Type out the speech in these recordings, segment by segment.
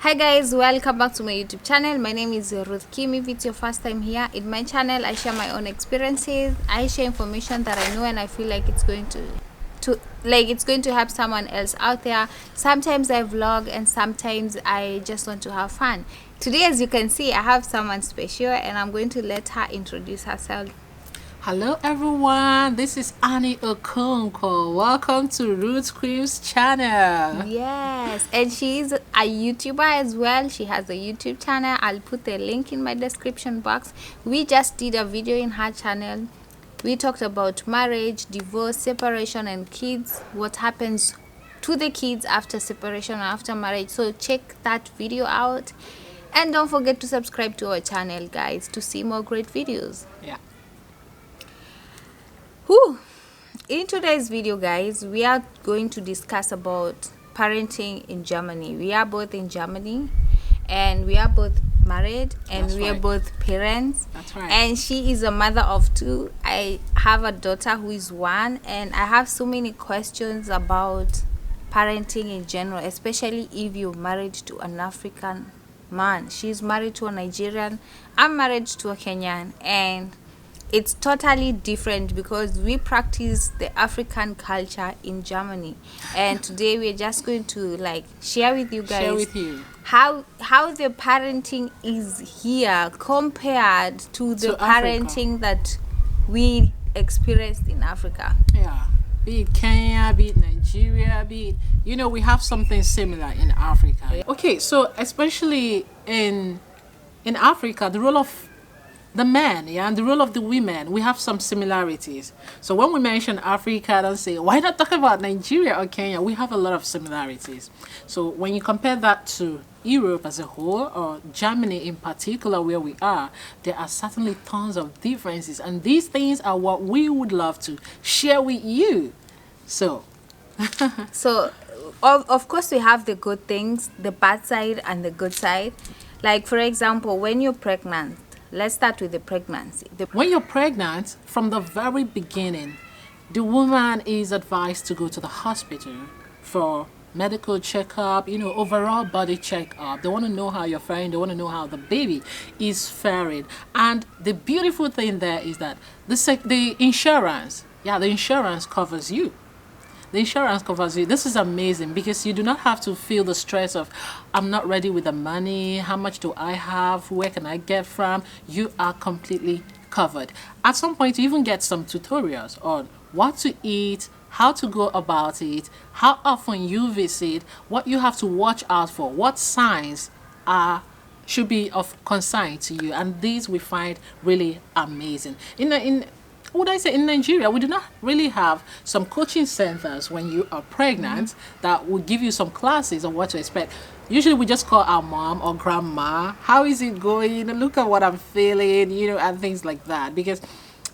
Hi guys, welcome back to my YouTube channel. My name is Ruth Kim. If it's your first time here in my channel, I share my own experiences. I share information that I know and I feel like it's going to help someone else out there. Sometimes I vlog and sometimes I just want to have fun. Today, as you can see, I have someone special and I'm going to let her introduce herself. Hello everyone, this is Annie Okonkwo. Welcome to Ruth Kim's channel. Yes, and she's a YouTuber as well. She has a YouTube channel. I'll put the link in my description box. We just did a video in her channel. We talked about marriage, divorce, separation, and kids. What happens to the kids after separation or after marriage. So check that video out. And don't forget to subscribe to our channel, guys, to see more great videos. Yeah. Whew. In today's video, guys, we are going to discuss about parenting in Germany. We are both in Germany and we are both married and we are both parents. That's right. And she is a mother of two. I have a daughter who is 1, and I have so many questions about parenting in general, especially if you're married to an African man. She's married to a Nigerian. I'm married to a Kenyan, and it's totally different because we practice the African culture in Germany. And today we're just going to share with you guys how the parenting is here compared to the parenting that we experienced in Africa. Yeah, be it Kenya, be it Nigeria, be it, we have something similar in Africa. Okay, so especially in Africa, the role of the men, and the role of the women, we have some similarities. So when we mention Africa, don't say, why not talk about Nigeria or Kenya? We have a lot of similarities. So when you compare that to Europe as a whole, or Germany in particular where we are, there are certainly tons of differences, and these things are what we would love to share with you. So so of course we have the good things, the bad side and the good side. Like, for example, when you're pregnant, let's start with the pregnancy. When you're pregnant, from the very beginning, the woman is advised to go to the hospital for medical checkup, overall body checkup. They want to know how you're faring. They want to know how the baby is faring. And the beautiful thing there is that the insurance covers you. The insurance covers you. This is amazing because you do not have to feel the stress of, I'm not ready with the money. How much do I have? Where can I get from? You are completely covered. At some point, you even get some tutorials on what to eat, how to go about it, how often you visit, what you have to watch out for, what signs should be of concern to you. And these we find really amazing. In Nigeria, we do not really have some coaching centers when you are pregnant that will give you some classes on what to expect. Usually we just call our mom or grandma, how is it going? Look at what I'm feeling, and things like that. Because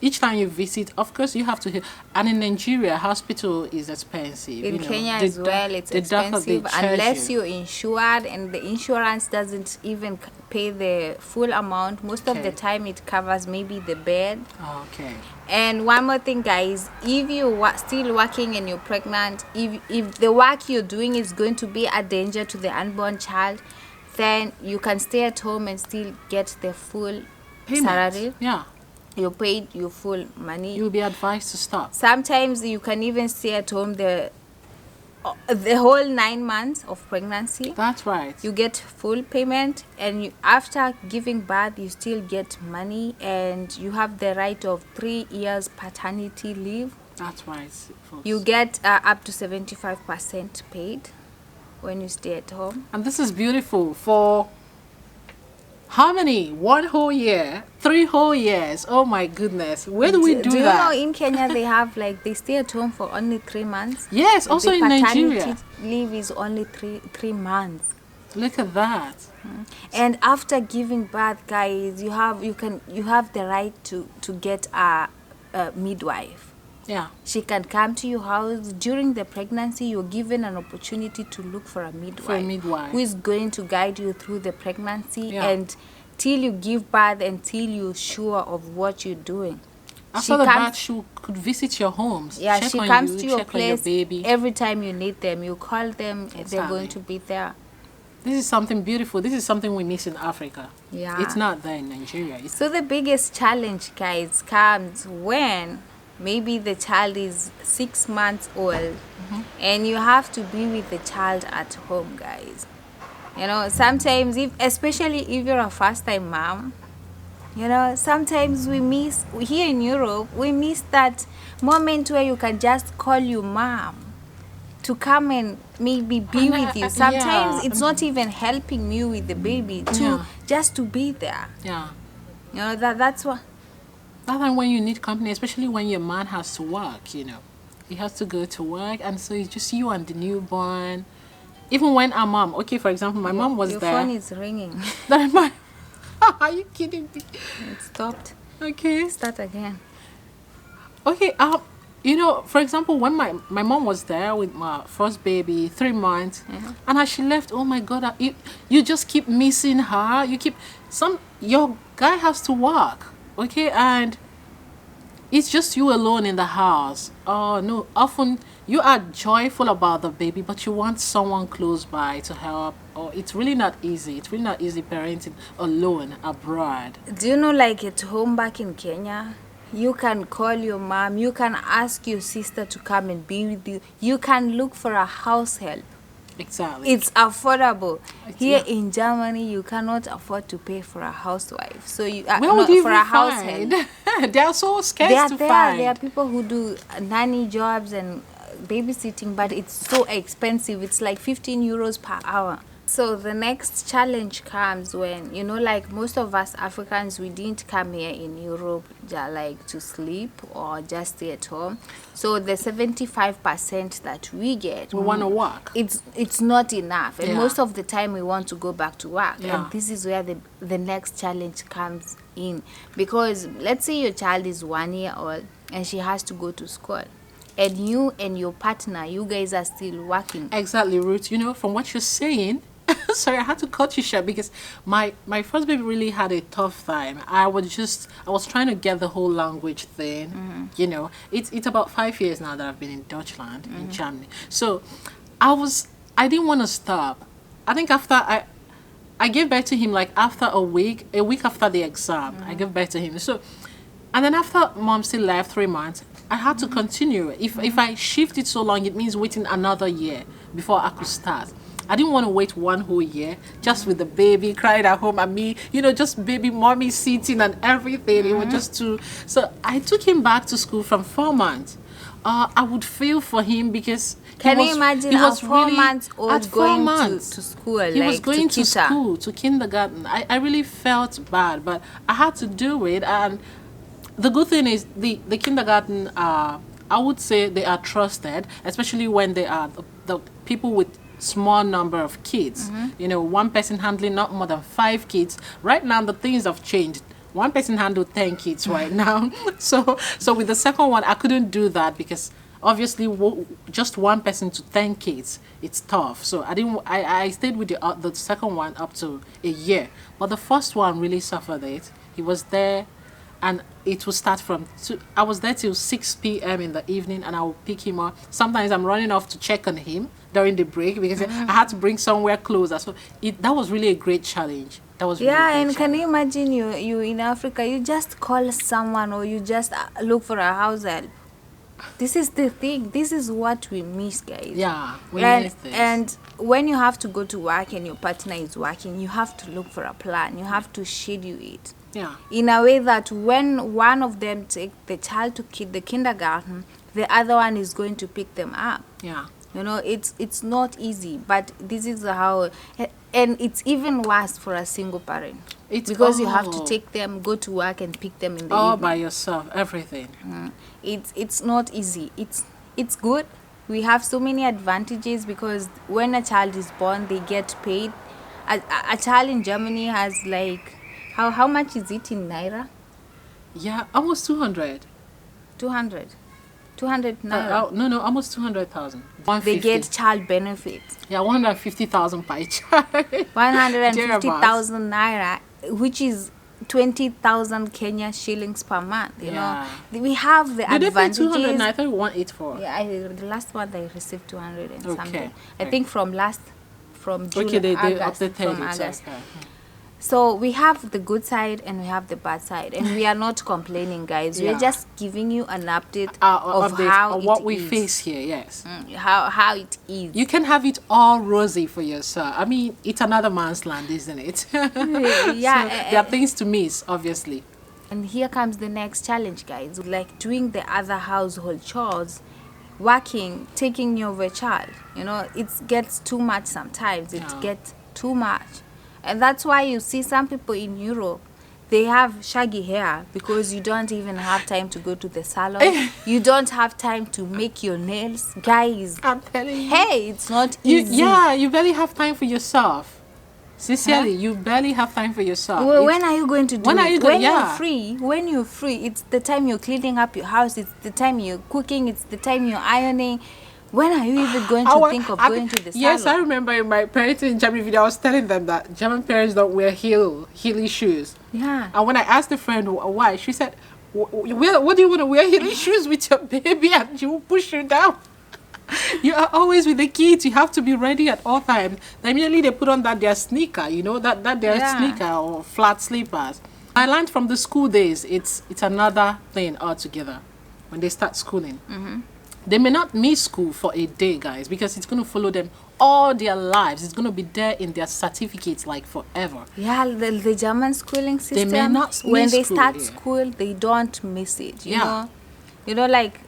each time you visit, of course, you have to. And in Nigeria, hospital is expensive. In Kenya as well, it's expensive unless you're insured, and the insurance doesn't even pay the full amount. Most of the time, it covers maybe the bed. Okay. And one more thing, guys, if you're still working and you're pregnant, if the work you're doing is going to be a danger to the unborn child, then you can stay at home and still get the full salary. Yeah. You paid your full money. You'll be advised to stop. Sometimes you can even stay at home the whole 9 months of pregnancy. That's right. You get full payment, and after giving birth, you still get money, and you have the right of 3 years paternity leave. That's right, folks. You get up to 75% paid when you stay at home. And this is beautiful for how many? 1 whole year? 3 whole years? Oh my goodness. Where do we do that? Do you know in Kenya they have they stay at home for only 3 months? Yes, also in Nigeria. Paternity leave is only three months. Look at that. And after giving birth, guys, you have the right to get a midwife. Yeah. She can come to your house during the pregnancy. You're given an opportunity to look for a midwife, who is going to guide you through the pregnancy and till you give birth, until you're sure of what you're doing. After the birth, she could visit your homes. Yeah, she comes to your place every time you need them. You call them, they're going to be there. This is something beautiful. This is something we miss in Africa. Yeah. It's not there in Nigeria. It's, So the biggest challenge, guys, comes when maybe the child is 6 months old and you have to be with the child at home, guys. You know, sometimes, especially if you're a first-time mom, you know, sometimes we miss, here in Europe, we miss that moment where you can just call your mom to come and maybe be with you. Sometimes it's not even helping you with the baby, just to be there. yeah. You know, that's what. That time when you need company, especially when your man has to work, you know. He has to go to work, and so it's just you and the newborn. Even when our mom, okay, for example, my mom was Your there. phone is ringing. That my, are you kidding me? It stopped. Okay. Start again. Okay, you know, for example, when my mom was there with my first baby, 3 months, and as she left, oh my God, you just keep missing her. You keep your guy has to work, okay, and it's just you alone in the house. Oh no, often you are joyful about the baby, but you want someone close by to help. Oh, it's really not easy. It's really not easy parenting alone abroad. Do you know, like at home back in Kenya, you can call your mom, you can ask your sister to come and be with you. You can look for a house help. Exactly. It's affordable. Here yeah. in Germany, you cannot afford to pay for a housewife. So you Where not would you for even a house find? help. They are so scarce They are to there. find. There are people who do nanny jobs and babysitting, but it's so expensive. It's like 15 euros per hour. So the next challenge comes when, you know, like most of us Africans, we didn't come here in Europe like to sleep or just stay at home. So the 75% that we get, We want to work. it's not enough, and Yeah. most of the time we want to go back to work. Yeah. And this is where the next challenge comes in, because let's say your child is 1 year old and she has to go to school, and you and your partner, you guys are still working. Exactly, Ruth. You know, from what you're saying, sorry, I had to cut you short because my first baby really had a tough time. I was trying to get the whole language thing. You know, it's about 5 years now that I've been in Deutschland, in Germany. So I didn't want to stop. I think after I gave birth to him, like after a week after the exam, I gave birth to him. So, and then after mom still left 3 months, I had to continue. If I shifted so long, it means waiting another year before I could start. I didn't want to wait 1 whole year just with the baby crying at home and me, you know, just baby mommy sitting and everything. It was just too. So I took him back to school from 4 months. I would feel for him because Can you imagine he a was 4 really, months at old 4 going months, to school? he was like going to kita? school, to kindergarten. I really felt bad, but I had to do it. And the good thing is the kindergarten, I would say they are trusted, especially when they are the people with small number of kids. You know, one person handling not more than 5 kids. Right now, the things have changed. One person handled 10 kids right now. So with the second one, I couldn't do that because obviously just one person to 10 kids, it's tough. So I stayed with the second one up to a year. But the first one really suffered it. He was there, and it will start from I was there till 6 p.m. in the evening, and I will pick him up. Sometimes I'm running off to check on him during the break because I had to bring somewhere closer. So that was really a great challenge. That was really a great and can challenge. you imagine you in Africa, you just call someone or you just look for a house help. This is the thing. This is what we miss, guys. Yeah, we and, miss this. and when you have to go to work and your partner is working, you have to look for a plan. You have to schedule it Yeah. in a way that when one of them take the child to the kindergarten, the other one is going to pick them up. Yeah. You know, it's not easy, but this is how, and it's even worse for a single parent. It's because you have to take them, go to work, and pick them in the all evening. by yourself, everything. It's not easy. It's good. We have so many advantages because when a child is born, they get paid. A child in Germany has like, how much is it in Naira? Yeah, almost 200. 200 Naira. No, almost 200,000. They get child benefits. Yeah, 150,000 by child. 150,000 Naira, which is 20,000 Kenya shillings per month. You know, we have the Did advantages. they pay 200? I thought 184. Yeah, the last month I received 200 and something. I Okay. think from from July, Okay, they August, updated from it. August. Okay. So we have the good side and we have the bad side, and we are not complaining, guys. Yeah. We're just giving you an update Of of this, how of what it we is. face here. Yes. How it is. You can have it all rosy for yourself. I mean, it's another man's land, isn't it? Yeah, So there are things to miss, obviously. and here comes the next challenge, guys. Like doing the other household chores, working, taking care of a child. You know, it gets too much sometimes. It Yeah. gets too much, and that's why you see some people in Europe. They have shaggy hair because you don't even have time to go to the salon. You don't have time to make your nails, guys. I'm telling you. Hey, it's not You, easy. you barely have time for yourself. Sincerely, you barely have time for yourself. Well, It's- when are you going to do when it? are you going- When yeah. you're free, when you're free, it's the time you're cleaning up your house, it's the time you're cooking, it's the time you're ironing. When are you even going to think of going to the salon? Yes, I remember in my parenting in Germany video, I was telling them that German parents don't wear heely shoes. Yeah. And when I asked the friend why, she said, what do you want to wear heely shoes with your baby and you will push you down? You are always with the kids. You have to be ready at all times. Then immediately they put on their sneaker, that their Yeah. sneaker or flat slippers. I learned from the school days, it's another thing altogether when they start schooling. They may not miss school for a day, guys, because it's going to follow them all their lives. It's going to be there in their certificates like forever. Yeah, the German schooling system. may not when miss they school start here. school, they don't miss it. Yeah. You know, like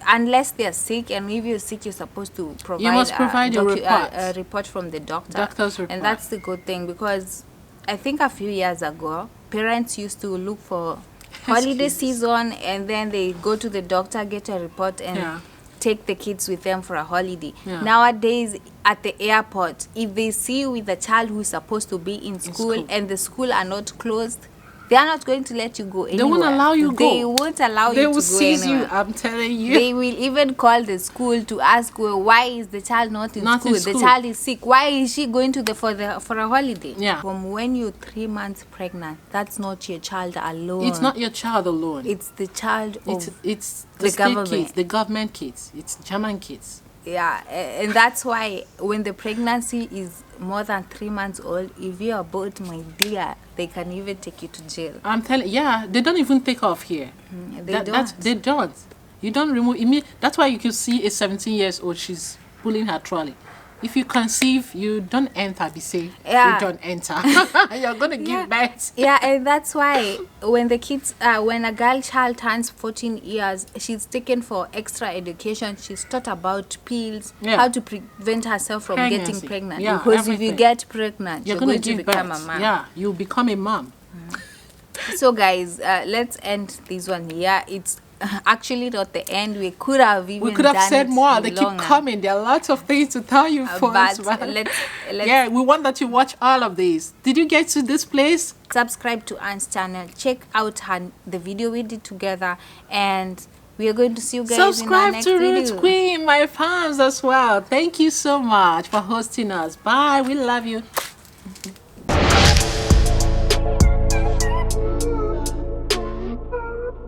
unless they're sick, and if you're sick, you're supposed to provide. must provide a report. a report from the doctor. Doctor's report. And that's the good thing, because I think a few years ago, parents used to look for holiday Excuses. season, and then they go to the doctor, get a report, and Yeah. take the kids with them for a holiday. Yeah. Nowadays, at the airport, if they see you with a child who is supposed to be in school, school. and the school are not closed, they are not going to let you go anywhere. won't allow you They go. won't allow They you will to go seize anywhere. you, I'm telling you. They will even call the school to ask, well, why is the child not in Not school? in The school. child is sick. Why is she going to for a holiday? Yeah. From when you're 3 months pregnant, that's not your child alone. It's not your child alone. It's the child of It's the the state government. kids, the government kids. It's German kids. Yeah, and that's why when the pregnancy is more than 3 months old, if you're about, my dear, they can even take you to jail. I'm telling they don't even take off here. They don't. They don't. You don't remove that's why you can see a 17 years old, she's pulling her trolley. If you conceive, you don't enter, be safe. Yeah. You don't enter. You're gonna give birth. Yeah, and that's why when the kids, when a girl child turns 14 years, she's taken for extra education. She's taught about pills, Yeah. how to prevent herself from getting Pregnancy. pregnant. Yeah, because if you everything. get pregnant, You're you're gonna going to give become birth. a mom. Yeah, you'll become a mom. So guys, let's end this one here. It's actually not the end. We could have even We could have done said it more. They longer. keep coming. There are lots of things to tell you, folks. But let's Yeah, we want that you watch all of these. Did you get to this place? subscribe to Anne's channel. Check out the video we did together, and we are going to see you guys in our Subscribe next to Roots video. Queen, my fans as well. Thank you so much for hosting us. Bye. We love you.